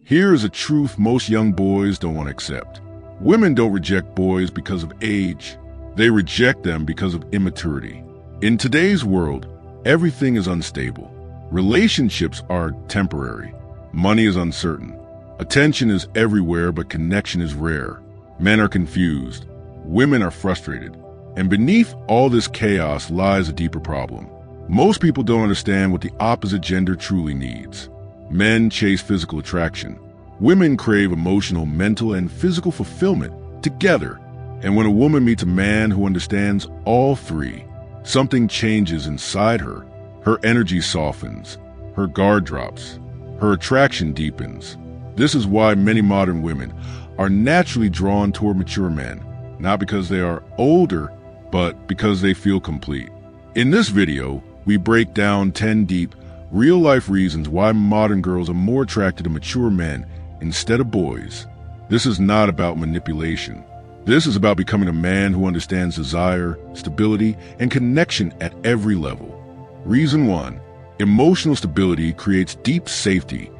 Here is a truth most young boys don't want to accept. Women don't reject boys because of age. They reject them because of immaturity. In today's world, everything is unstable. Relationships are temporary. Money is uncertain. Attention is everywhere, but connection is rare. Men are confused. Women are frustrated. And beneath all this chaos lies a deeper problem. Most people don't understand what the opposite gender truly needs. Men chase physical attraction. Women crave emotional, mental, and physical fulfillment together. And when a woman meets a man who understands all three, something changes inside her. Her energy softens. Her guard drops. Her attraction deepens. This is why many modern women are naturally drawn toward mature men, not because they are older, but because they feel complete. In this video, we break down 10 deep, real-life reasons why modern girls are more attracted to mature men instead of boys. This is not about manipulation. This is about becoming a man who understands desire, stability, and connection at every level. Reason 1. Emotional stability creates deep safety,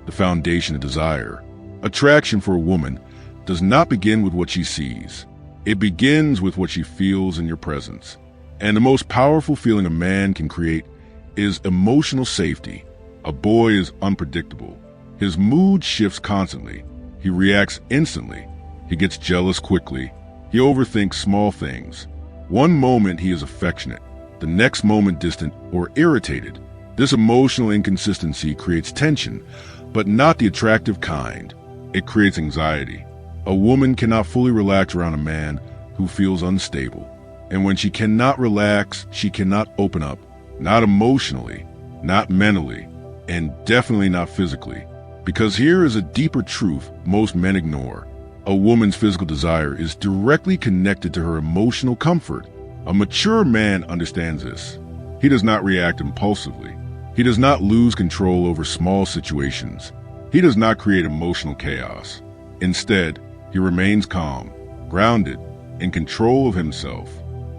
the foundation of desire. Attraction for a woman does not begin with what she sees. It begins with what she feels in your presence. And the most powerful feeling a man can create is emotional safety. A boy is unpredictable. His mood shifts constantly. He reacts instantly. He gets jealous quickly. He overthinks small things. One moment he is affectionate, the next moment distant or irritated. This emotional inconsistency creates tension, but not the attractive kind. It creates anxiety. A woman cannot fully relax around a man who feels unstable. And when she cannot relax, she cannot open up. Not emotionally, not mentally, and definitely not physically. Because here is a deeper truth most men ignore. A woman's physical desire is directly connected to her emotional comfort. A mature man understands this. He does not react impulsively. He does not lose control over small situations. He does not create emotional chaos. Instead, he remains calm, grounded, in control of himself.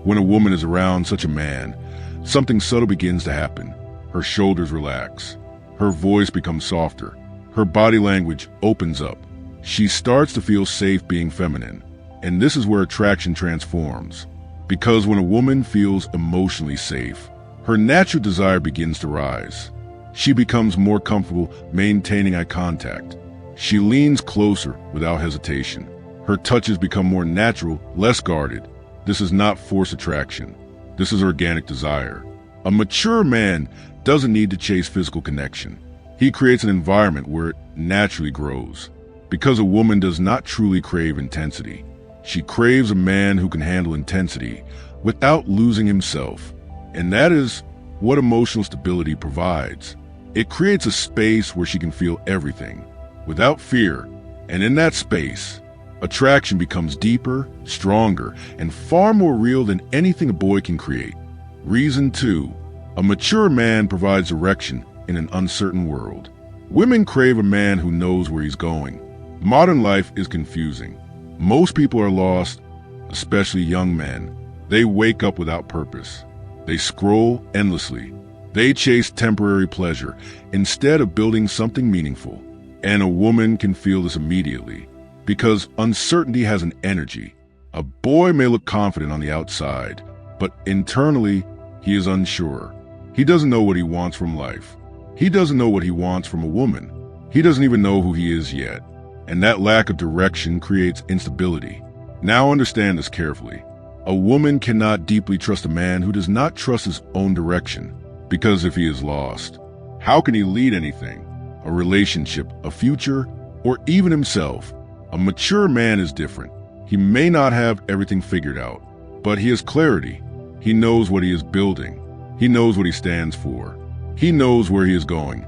When a woman is around such a man, something subtle begins to happen. Her shoulders relax. Her voice becomes softer. Her body language opens up. She starts to feel safe being feminine. And this is where attraction transforms. Because when a woman feels emotionally safe, her natural desire begins to rise. She becomes more comfortable maintaining eye contact. She leans closer without hesitation. Her touches become more natural, less guarded. This is not forced attraction. This is organic desire. A mature man doesn't need to chase physical connection. He creates an environment where it naturally grows. Because a woman does not truly crave intensity. She craves a man who can handle intensity without losing himself. And that is what emotional stability provides. It creates a space where she can feel everything without fear. And in that space, attraction becomes deeper, stronger, and far more real than anything a boy can create. Reason 2. A mature man provides direction in an uncertain world. Women crave a man who knows where he's going. Modern life is confusing. Most people are lost, especially young men. They wake up without purpose. They scroll endlessly. They chase temporary pleasure instead of building something meaningful. And a woman can feel this immediately. Because uncertainty has an energy. A boy may look confident on the outside, but internally, he is unsure. He doesn't know what he wants from life. He doesn't know what he wants from a woman. He doesn't even know who he is yet. And that lack of direction creates instability. Now understand this carefully. A woman cannot deeply trust a man who does not trust his own direction. Because if he is lost, how can he lead anything? A relationship, a future, or even himself? A mature man is different. He may not have everything figured out, but he has clarity. He knows what he is building. He knows what he stands for. He knows where he is going,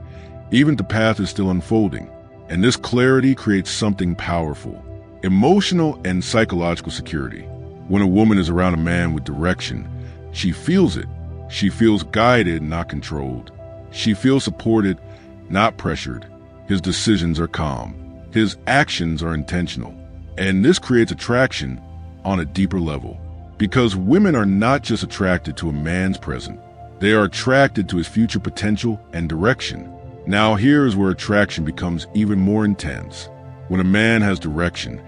even if the path is still unfolding. And this clarity creates something powerful, emotional and psychological security. When a woman is around a man with direction, she feels it. She feels guided, not controlled. She feels supported, not pressured. His decisions are calm. His actions are intentional. And this creates attraction on a deeper level. Because women are not just attracted to a man's present. They are attracted to his future potential and direction. Now here's where attraction becomes even more intense. When a man has direction,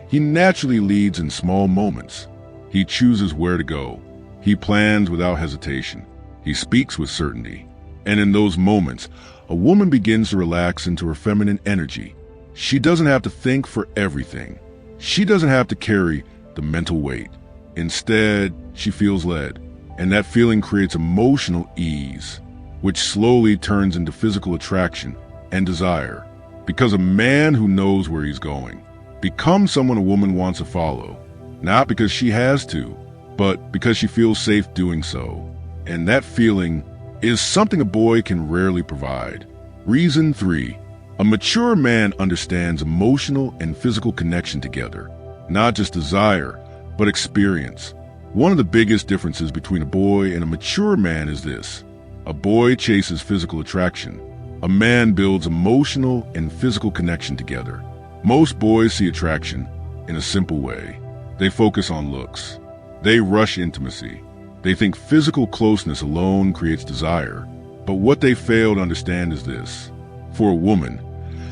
he naturally leads in small moments. He chooses where to go. He plans without hesitation. He speaks with certainty. And in those moments, a woman begins to relax into her feminine energy. She doesn't have to think for everything. She doesn't have to carry the mental weight. Instead, she feels led. And that feeling creates emotional ease, which slowly turns into physical attraction and desire. Because a man who knows where he's going becomes someone a woman wants to follow, not because she has to, but because she feels safe doing so. And that feeling is something a boy can rarely provide. Reason 3. A mature man understands emotional and physical connection together, not just desire, but experience. One of the biggest differences between a boy and a mature man is this. A boy chases physical attraction. A man builds emotional and physical connection together. Most boys see attraction in a simple way. They focus on looks. They rush intimacy. They think physical closeness alone creates desire. But what they fail to understand is this. For a woman,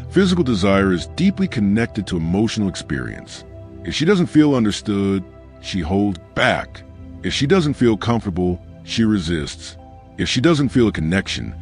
physical desire is deeply connected to emotional experience. If she doesn't feel understood, she holds back. If she doesn't feel comfortable, she resists. If she doesn't feel a connection,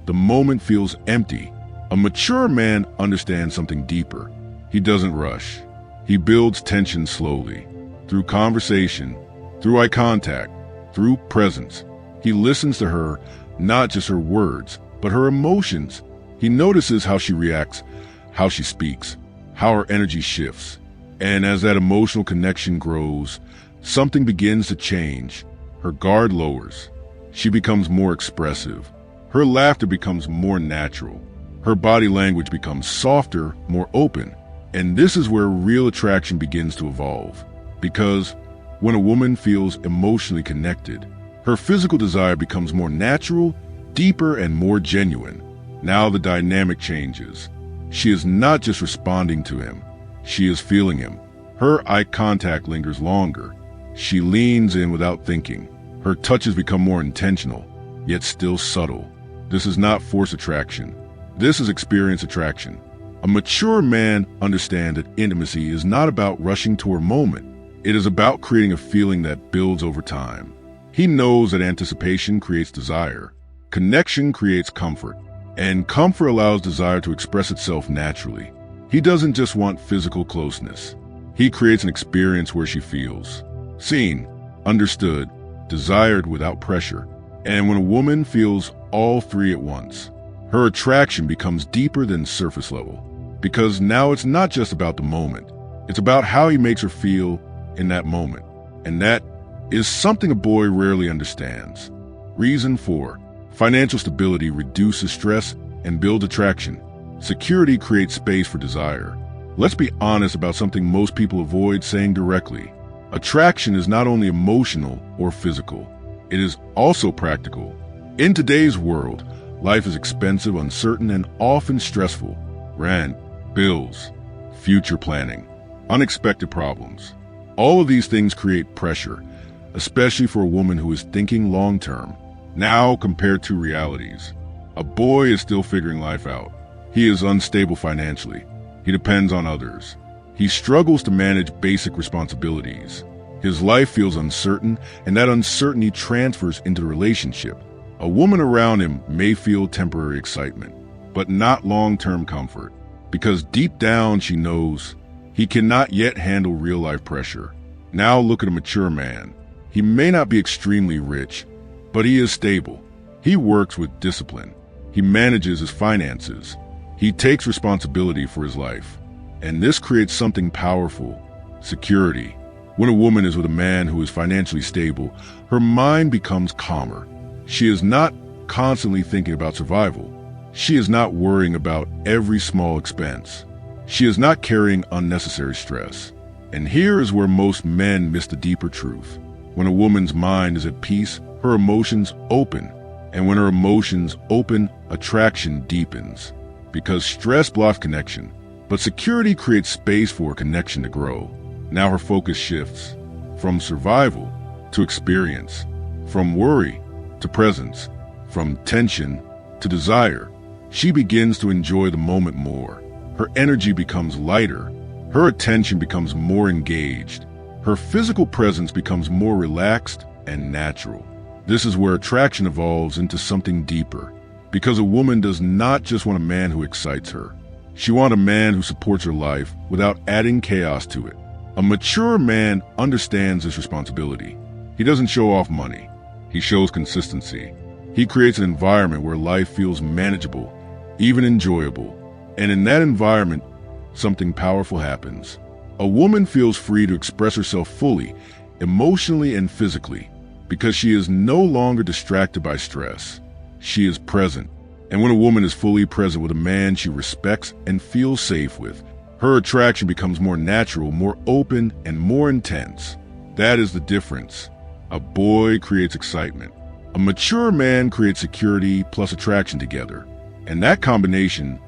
the moment feels empty. A mature man understands something deeper. He doesn't rush. He builds tension slowly, through conversation, through eye contact, through presence. He listens to her, not just her words, but her emotions. He notices how she reacts, how she speaks, how her energy shifts. And as that emotional connection grows, something begins to change. Her guard lowers. She becomes more expressive. Her laughter becomes more natural. Her body language becomes softer, more open. And this is where real attraction begins to evolve. Because when a woman feels emotionally connected, her physical desire becomes more natural, deeper, and more genuine. Now the dynamic changes. She is not just responding to him. She is feeling him. Her eye contact lingers longer. She leans in without thinking. Her touches become more intentional, yet still subtle. This is not force attraction. This is experience attraction. A mature man understands that intimacy is not about rushing to a moment. It is about creating a feeling that builds over time. He knows that anticipation creates desire. Connection creates comfort. And comfort allows desire to express itself naturally. He doesn't just want physical closeness. He creates an experience where she feels seen, understood, desired without pressure. And when a woman feels all three at once, her attraction becomes deeper than surface level. Because now it's not just about the moment. It's about how he makes her feel in that moment. And that is something a boy rarely understands. Reason 4. Financial stability reduces stress and builds attraction. Security creates space for desire. Let's be honest about something most people avoid saying directly. Attraction is not only emotional or physical, it is also practical. In today's world, life is expensive, uncertain, and often stressful. Rent, bills, future planning, unexpected problems. All of these things create pressure, especially for a woman who is thinking long-term. Now compared to realities, a boy is still figuring life out. He is unstable financially. He depends on others. He struggles to manage basic responsibilities. His life feels uncertain, and that uncertainty transfers into the relationship. A woman around him may feel temporary excitement, but not long-term comfort, because deep down she knows he cannot yet handle real-life pressure. Now look at a mature man. He may not be extremely rich, but he is stable. He works with discipline. He manages his finances. He takes responsibility for his life. And this creates something powerful: security. When a woman is with a man who is financially stable, her mind becomes calmer. She is not constantly thinking about survival. She is not worrying about every small expense. She is not carrying unnecessary stress. And here is where most men miss the deeper truth. When a woman's mind is at peace, her emotions open. And when her emotions open, attraction deepens. Because stress blocks connection, but security creates space for connection to grow. Now her focus shifts from survival to experience, from worry to presence, from tension to desire. She begins to enjoy the moment more. Her energy becomes lighter. Her attention becomes more engaged. Her physical presence becomes more relaxed and natural. This is where attraction evolves into something deeper, because a woman does not just want a man who excites her. She wants a man who supports her life without adding chaos to it. A mature man understands this responsibility. He doesn't show off money. He shows consistency. He creates an environment where life feels manageable, even enjoyable. And in that environment, something powerful happens. A woman feels free to express herself fully, emotionally and physically, because she is no longer distracted by stress. She is present. And when a woman is fully present with a man she respects and feels safe with, her attraction becomes more natural, more open, and more intense. That is the difference. A boy creates excitement. A mature man creates security plus attraction together. And that combination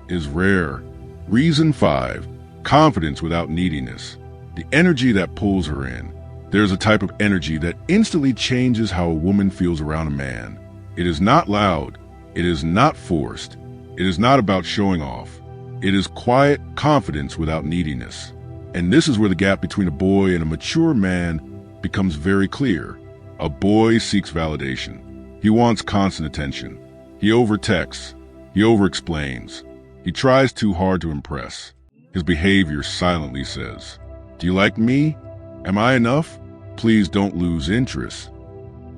is rare. Reason 5, confidence without neediness. The energy that pulls her in. There's a type of energy that instantly changes how a woman feels around a man. It is not loud. It is not forced. It is not about showing off. It is quiet confidence without neediness. And this is where the gap between a boy and a mature man becomes very clear. A boy seeks validation. He wants constant attention. He overtexts. He overexplains. He tries too hard to impress. His behavior silently says, "Do you like me? Am I enough? Please don't lose interest."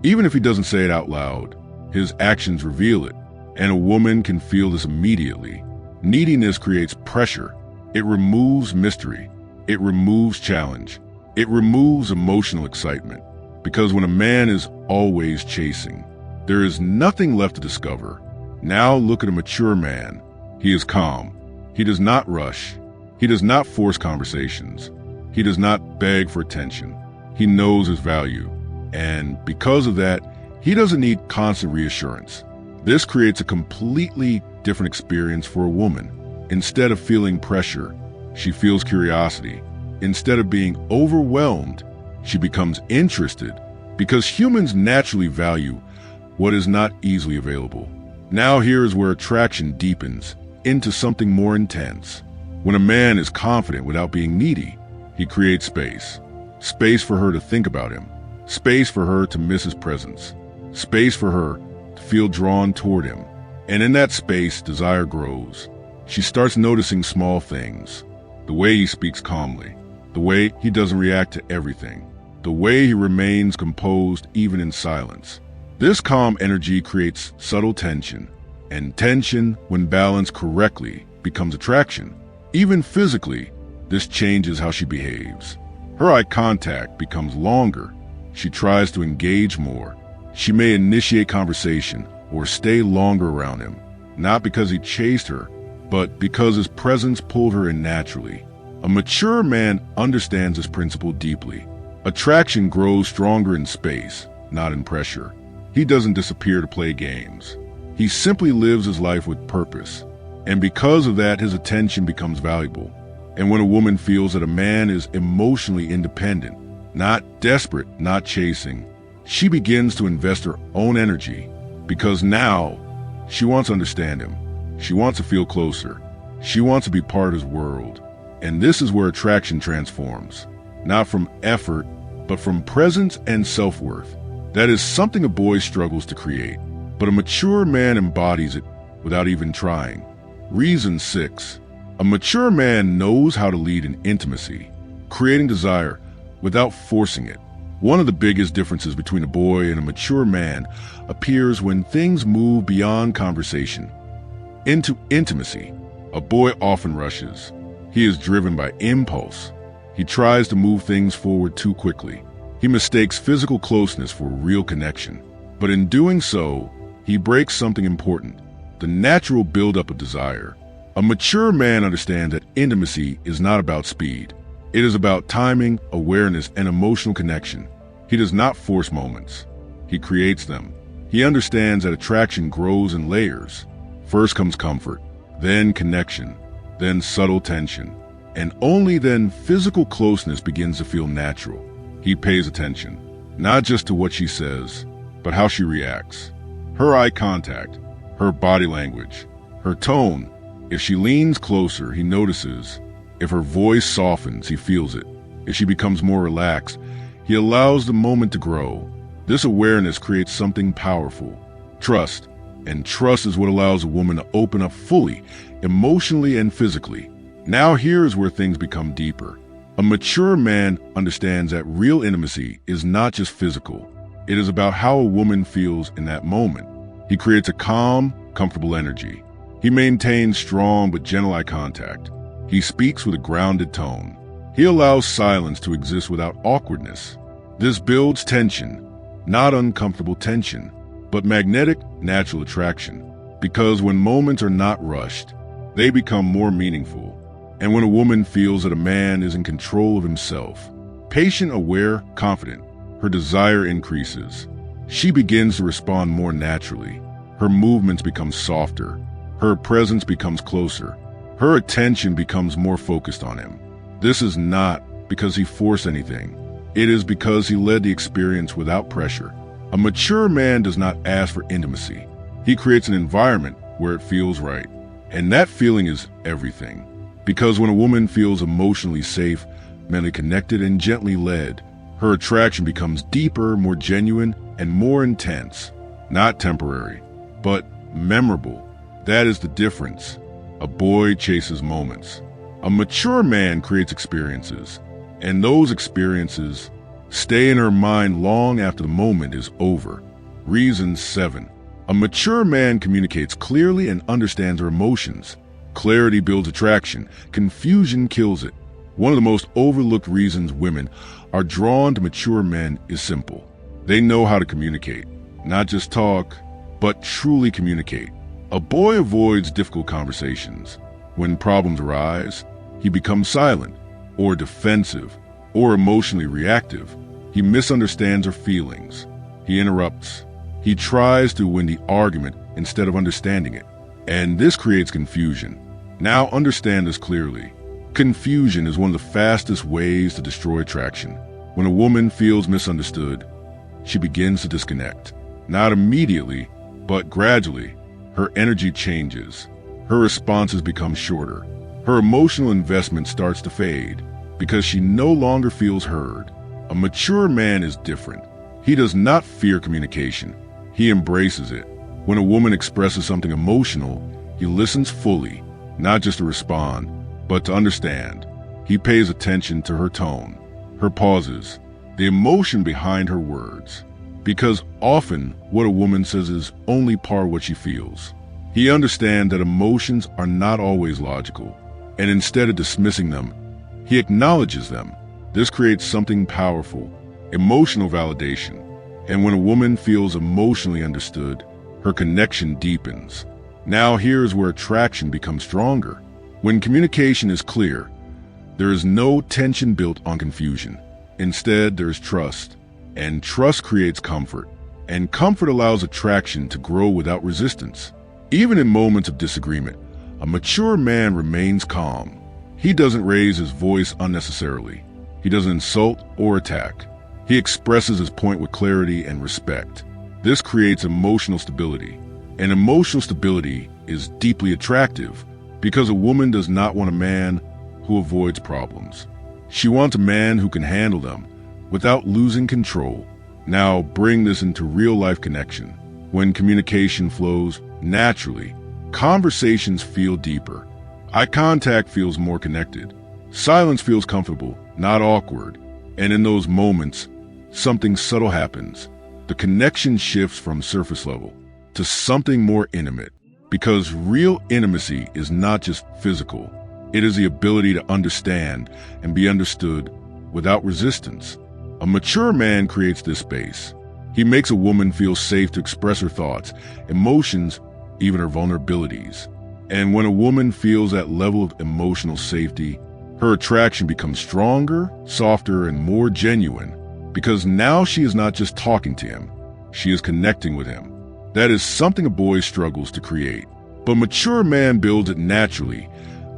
Even if he doesn't say it out loud, his actions reveal it, and a woman can feel this immediately. Neediness creates pressure. It removes mystery. It removes challenge. It removes emotional excitement. Because when a man is always chasing, there is nothing left to discover. Now look at a mature man. He is calm. He does not rush. He does not force conversations. He does not beg for attention. He knows his value. And because of that, he doesn't need constant reassurance. This creates a completely different experience for a woman. Instead of feeling pressure, she feels curiosity. Instead of being overwhelmed, she becomes interested, because humans naturally value what is not easily available. Now here is where attraction deepens into something more intense. When a man is confident without being needy, he creates space. Space for her to think about him. Space for her to miss his presence. Space for her to feel drawn toward him. And in that space, desire grows. She starts noticing small things. The way he speaks calmly. The way he doesn't react to everything. The way he remains composed even in silence. This calm energy creates subtle tension. And tension, when balanced correctly, becomes attraction. Even physically, this changes how she behaves. Her eye contact becomes longer. She tries to engage more. She may initiate conversation or stay longer around him, not because he chased her, but because his presence pulled her in naturally. A mature man understands this principle deeply. Attraction grows stronger in space, not in pressure. He doesn't disappear to play games. He simply lives his life with purpose. And because of that, his attention becomes valuable. And when a woman feels that a man is emotionally independent, not desperate, not chasing, she begins to invest her own energy, because now she wants to understand him. She wants to feel closer. She wants to be part of his world. And this is where attraction transforms, not from effort, but from presence and self-worth. That is something a boy struggles to create, but a mature man embodies it without even trying. Reason 6. A mature man knows how to lead in intimacy, creating desire without forcing it. One of the biggest differences between a boy and a mature man appears when things move beyond conversation into intimacy. A boy often rushes. He is driven by impulse. He tries to move things forward too quickly. He mistakes physical closeness for real connection. But in doing so, he breaks something important, the natural buildup of desire. A mature man understands that intimacy is not about speed. It is about timing, awareness, and emotional connection. He does not force moments. He creates them. He understands that attraction grows in layers. First comes comfort, then connection, then subtle tension, and only then physical closeness begins to feel natural. He pays attention, not just to what she says, but how she reacts. Her eye contact, her body language, her tone. If she leans closer, he notices. If her voice softens, he feels it. If she becomes more relaxed, he allows the moment to grow. This awareness creates something powerful, trust. And trust is what allows a woman to open up fully, emotionally and physically. Now here's where things become deeper. A mature man understands that real intimacy is not just physical. It is about how a woman feels in that moment. He creates a calm, comfortable energy. He maintains strong but gentle eye contact. He speaks with a grounded tone. He allows silence to exist without awkwardness. This builds tension, not uncomfortable tension, but magnetic, natural attraction. Because when moments are not rushed, they become more meaningful. And when a woman feels that a man is in control of himself, patient, aware, confident, her desire increases. She begins to respond more naturally. Her movements become softer. Her presence becomes closer. Her attention becomes more focused on him. This is not because he forced anything. It is because he led the experience without pressure. A mature man does not ask for intimacy. He creates an environment where it feels right. And that feeling is everything. Because when a woman feels emotionally safe, mentally connected, and gently led, her attraction becomes deeper, more genuine, and more intense. Not temporary, but memorable. That is the difference. A boy chases moments. A mature man creates experiences. And those experiences stay in her mind long after the moment is over. Reason 7. A mature man communicates clearly and understands her emotions. Clarity builds attraction. Confusion kills it. One of the most overlooked reasons women are drawn to mature men is simple. They know how to communicate. Not just talk, but truly communicate. A boy avoids difficult conversations. When problems arise, he becomes silent, or defensive, or emotionally reactive. He misunderstands her feelings. He interrupts. He tries to win the argument instead of understanding it. And this creates confusion. Now understand this clearly. Confusion is one of the fastest ways to destroy attraction. When a woman feels misunderstood, she begins to disconnect. Not immediately, but gradually. Her energy changes. Her responses become shorter. Her emotional investment starts to fade because she no longer feels heard. A mature man is different. He does not fear communication. He embraces it. When a woman expresses something emotional, he listens fully, not just to respond, but to understand. He pays attention to her tone, her pauses, the emotion behind her words. Because often what a woman says is only part of what she feels. He understands that emotions are not always logical, and instead of dismissing them, he acknowledges them. This creates something powerful, emotional validation. And when a woman feels emotionally understood, her connection deepens. Now here's where attraction becomes stronger. When communication is clear, there is no tension built on confusion. Instead, there is trust. And trust creates comfort. And comfort allows attraction to grow without resistance. Even in moments of disagreement, a mature man remains calm. He doesn't raise his voice unnecessarily. He doesn't insult or attack. He expresses his point with clarity and respect. This creates emotional stability. And emotional stability is deeply attractive because a woman does not want a man who avoids problems. She wants a man who can handle them without losing control. Now bring this into real-life connection. When communication flows naturally, conversations feel deeper. Eye contact feels more connected. Silence feels comfortable, not awkward. And in those moments, something subtle happens. The connection shifts from surface level to something more intimate. Because real intimacy is not just physical. It is the ability to understand and be understood without resistance. A mature man creates this space. He makes a woman feel safe to express her thoughts, emotions, even her vulnerabilities. And when a woman feels that level of emotional safety, her attraction becomes stronger, softer, and more genuine. Because now she is not just talking to him, she is connecting with him. That is something a boy struggles to create. But a mature man builds it naturally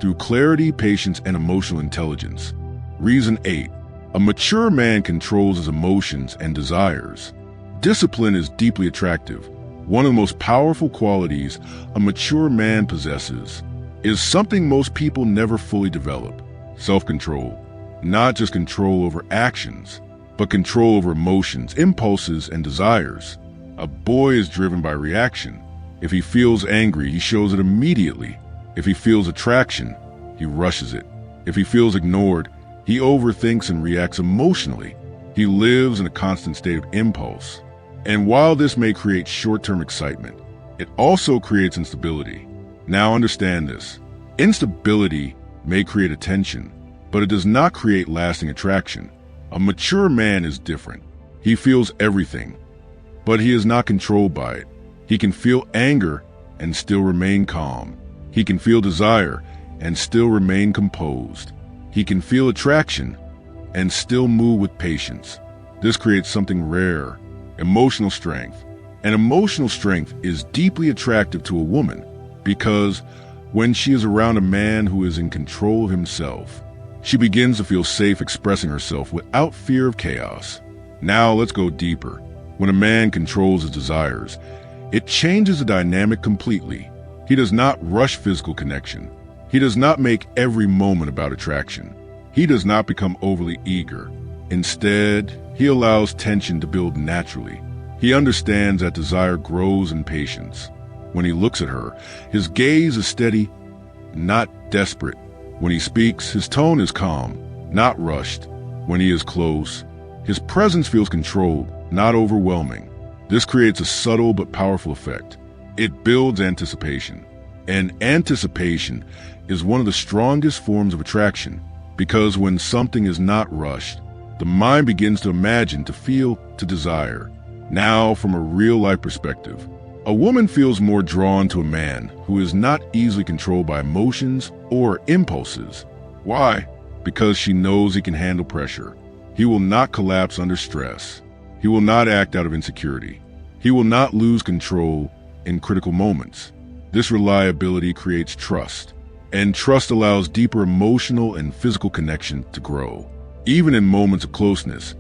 through clarity, patience, and emotional intelligence. Reason 8. A mature man controls his emotions and desires. Discipline is deeply attractive. One of the most powerful qualities a mature man possesses is something most people never fully develop: self-control. Not just control over actions, but control over emotions, impulses, and desires. A boy is driven by reaction. If he feels angry, he shows it immediately. If he feels attraction, he rushes it. If he feels ignored, he overthinks and reacts emotionally. He lives in a constant state of impulse. And while this may create short-term excitement, it also creates instability. Now understand this. Instability may create attention, but it does not create lasting attraction. A mature man is different. He feels everything, but he is not controlled by it. He can feel anger and still remain calm. He can feel desire and still remain composed. He can feel attraction and still move with patience. This creates something rare: emotional strength. And emotional strength is deeply attractive to a woman because when she is around a man who is in control of himself, she begins to feel safe expressing herself without fear of chaos. Now let's go deeper. When a man controls his desires, it changes the dynamic completely. He does not rush physical connection. He does not make every moment about attraction. He does not become overly eager. Instead, he allows tension to build naturally. He understands that desire grows in patience. When he looks at her, his gaze is steady, not desperate. When he speaks, his tone is calm, not rushed. When he is close, his presence feels controlled, not overwhelming. This creates a subtle but powerful effect. It builds anticipation. And anticipation is one of the strongest forms of attraction, because when something is not rushed, the mind begins to imagine, to feel, to desire. Now, from a real-life perspective, a woman feels more drawn to a man who is not easily controlled by emotions or impulses. Why? Because she knows he can handle pressure. He will not collapse under stress. He will not act out of insecurity. He will not lose control in critical moments. This reliability creates trust, and trust allows deeper emotional and physical connection to grow. Even in moments of closeness,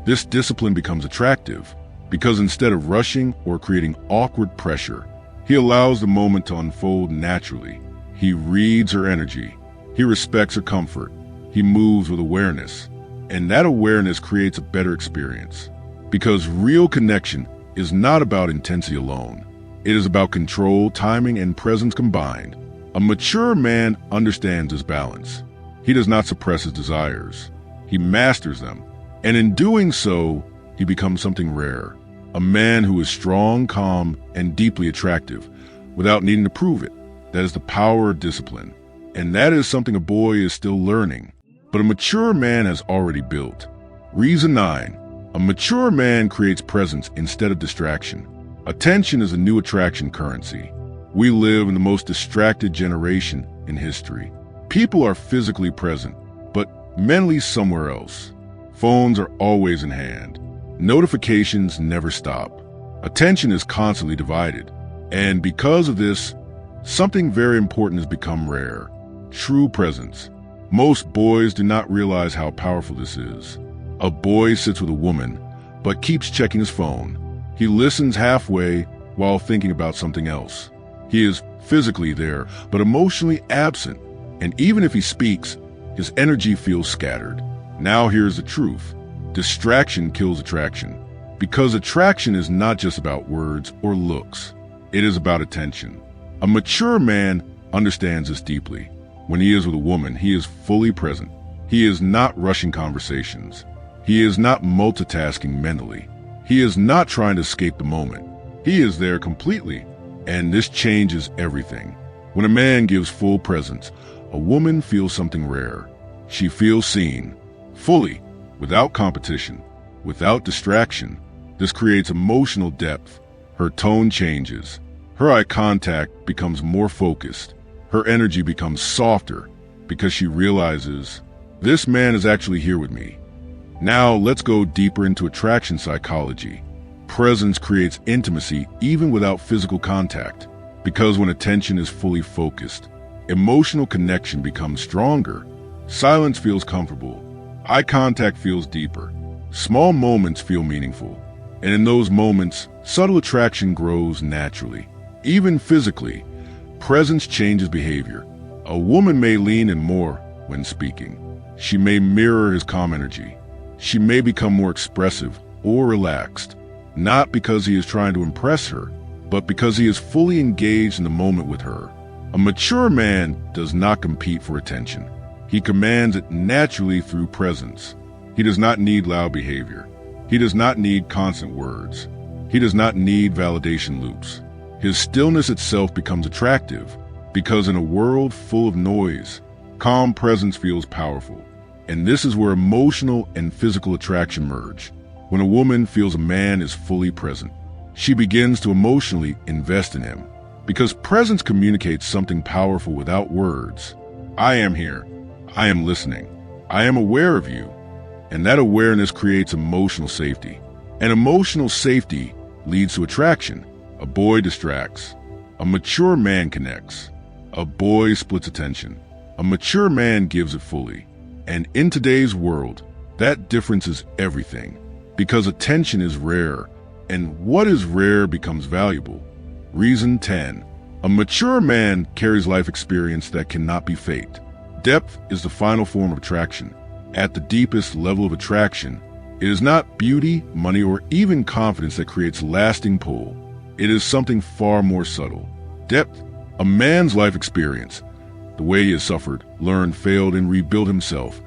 this discipline becomes attractive, because instead of rushing or creating awkward pressure, he allows the moment to unfold naturally. He reads her energy. He respects her comfort. He moves with awareness. And that awareness creates a better experience. Because real connection is not about intensity alone. It is about control, timing, and presence combined. A mature man understands this balance. He does not suppress his desires. He masters them. And in doing so, he becomes something rare. A man who is strong, calm, and deeply attractive, without needing to prove it. That is the power of discipline. And that is something a boy is still learning, but a mature man has already built. Reason 9. A mature man creates presence instead of distraction. Attention is a new attraction currency. We live in the most distracted generation in history. People are physically present, but mentally somewhere else. Phones are always in hand. Notifications never stop. Attention is constantly divided. And because of this, something very important has become rare: true presence. Most boys do not realize how powerful this is. A boy sits with a woman, but keeps checking his phone. He listens halfway while thinking about something else. He is physically there, but emotionally absent. And even if he speaks, his energy feels scattered. Now here's the truth. Distraction kills attraction. Because attraction is not just about words or looks. It is about attention. A mature man understands this deeply. When he is with a woman, he is fully present. He is not rushing conversations. He is not multitasking mentally. He is not trying to escape the moment. He is there completely. And this changes everything. When a man gives full presence, a woman feels something rare. She feels seen, fully, without competition, without distraction. This creates emotional depth. Her tone changes. Her eye contact becomes more focused. Her energy becomes softer because she realizes, this man is actually here with me. Now let's go deeper into attraction psychology. Presence creates intimacy even without physical contact. Because when attention is fully focused, emotional connection becomes stronger. Silence feels comfortable. Eye contact feels deeper. Small moments feel meaningful. And in those moments, Subtle attraction grows naturally. Even physically, presence changes behavior. A woman may lean in more when speaking. She may mirror his calm energy. She may become more expressive or relaxed, not because he is trying to impress her, but because he is fully engaged in the moment with her. A mature man does not compete for attention. He commands it naturally through presence. He does not need loud behavior. He does not need constant words. He does not need validation loops. His stillness itself becomes attractive because in a world full of noise, calm presence feels powerful. And this is where emotional and physical attraction merge. When a woman feels a man is fully present, she begins to emotionally invest in him because presence communicates something powerful without words. I am here. I am listening. I am aware of you. And that awareness creates emotional safety. And emotional safety leads to attraction. A boy distracts. A mature man connects. A boy splits attention. A mature man gives it fully. And in today's world, that difference is everything. Because attention is rare, and what is rare becomes valuable. Reason 10. A mature man carries life experience that cannot be faked. Depth is the final form of attraction. At the deepest level of attraction, it is not beauty, money, or even confidence that creates lasting pull. It is something far more subtle. Depth, a man's life experience, the way he has suffered, learned, failed, and rebuilt himself,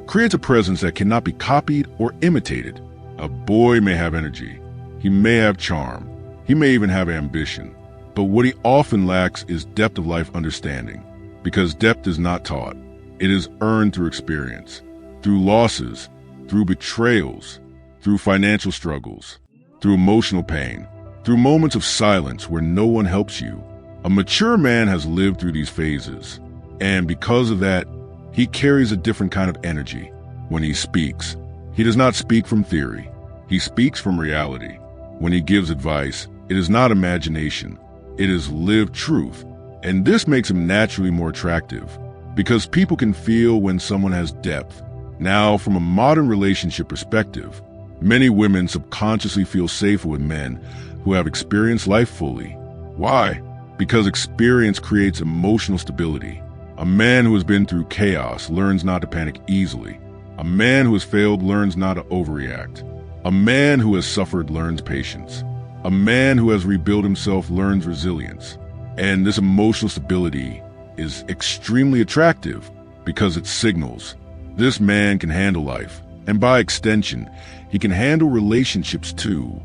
creates a presence that cannot be copied or imitated. A boy may have energy. He may have charm. He may even have ambition. But what he often lacks is depth of life understanding. Because depth is not taught. It is earned through experience, through losses, through betrayals, through financial struggles, through emotional pain, through moments of silence where no one helps you. A mature man has lived through these phases, and because of that, he carries a different kind of energy. When he speaks, he does not speak from theory. He speaks from reality. When he gives advice, it is not imagination. It is lived truth. And this makes him naturally more attractive, because people can feel when someone has depth. Now, from a modern relationship perspective, many women subconsciously feel safer with men who have experienced life fully. Why? Because experience creates emotional stability. A man who has been through chaos learns not to panic easily. A man who has failed learns not to overreact. A man who has suffered learns patience. A man who has rebuilt himself learns resilience. And this emotional stability is extremely attractive because it signals this man can handle life. And by extension, he can handle relationships too.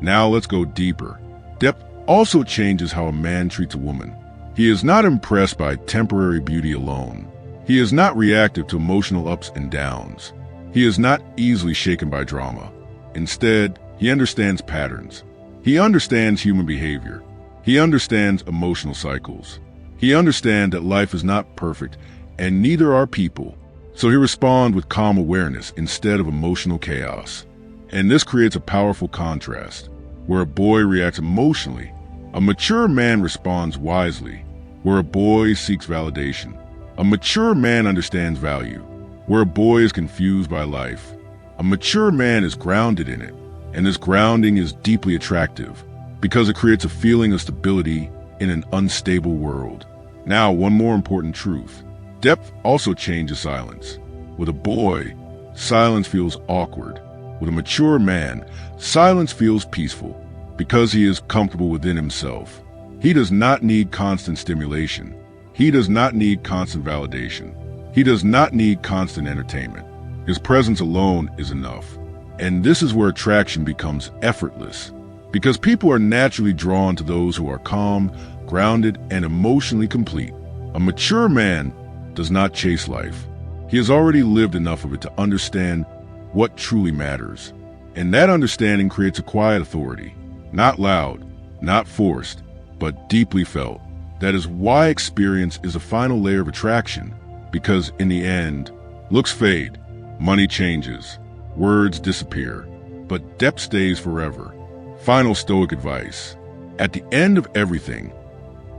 Now let's go deeper. Depth also changes how a man treats a woman. He is not impressed by temporary beauty alone. He is not reactive to emotional ups and downs. He is not easily shaken by drama. Instead, he understands patterns. He understands human behavior. He understands emotional cycles. He understands that life is not perfect, and neither are people. So he responds with calm awareness instead of emotional chaos. And this creates a powerful contrast. Where a boy reacts emotionally, a mature man responds wisely. Where a boy seeks validation, a mature man understands value. Where a boy is confused by life, a mature man is grounded in it. And this grounding is deeply attractive because it creates a feeling of stability in an unstable world. Now, one more important truth. Depth also changes silence. With a boy, silence feels awkward. With a mature man, silence feels peaceful because he is comfortable within himself. He does not need constant stimulation. He does not need constant validation. He does not need constant entertainment. His presence alone is enough. And this is where attraction becomes effortless, because people are naturally drawn to those who are calm, grounded, and emotionally complete. A mature man does not chase life. He has already lived enough of it to understand what truly matters. And that understanding creates a quiet authority, not loud, not forced, but deeply felt. That is why experience is a final layer of attraction, because in the end, looks fade, money changes, words disappear, but depth stays forever. Final Stoic advice. At the end of everything,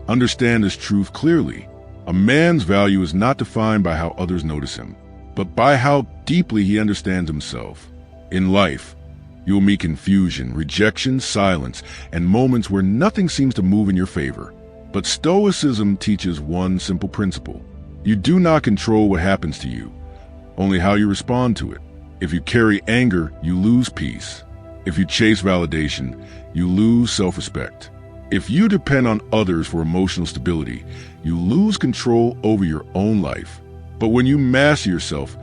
understand this truth clearly. A man's value is not defined by how others notice him, but by how deeply he understands himself. In life, You'll meet confusion, rejection, silence, and moments where nothing seems to move in your favor. But Stoicism teaches one simple principle. You do not control what happens to you, only how you respond to it. If you carry anger, you lose peace. If you chase validation, you lose self-respect. If you depend on others for emotional stability, you lose control over your own life. But when you master yourself,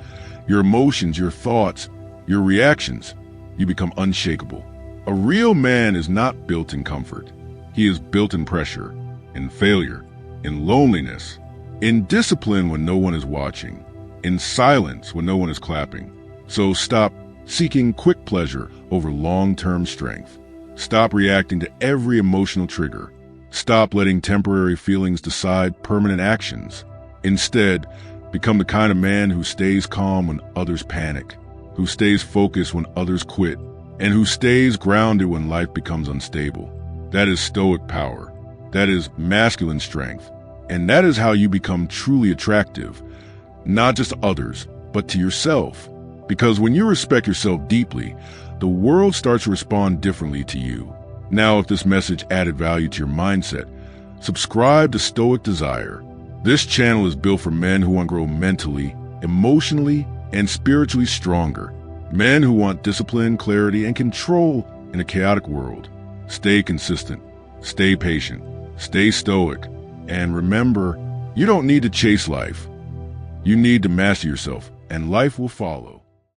your emotions, your thoughts, your reactions, you become unshakable. A real man is not built in comfort. He is built in pressure, in failure, in loneliness, in discipline when no one is watching, in silence when no one is clapping. So stop seeking quick pleasure over long-term strength. Stop reacting to every emotional trigger. Stop letting temporary feelings decide permanent actions. Instead, become the kind of man who stays calm when others panic, who stays focused when others quit, and who stays grounded when life becomes unstable. That is Stoic power. That is masculine strength. And that is how you become truly attractive, not just to others, but to yourself. Because when you respect yourself deeply, the world starts to respond differently to you. Now, if this message added value to your mindset, subscribe to Stoic Desire. This channel is built for men who want to grow mentally, emotionally, and spiritually stronger. Men who want discipline, clarity, and control in a chaotic world. Stay consistent, stay patient, stay stoic, and remember, you don't need to chase life. You need to master yourself, and life will follow.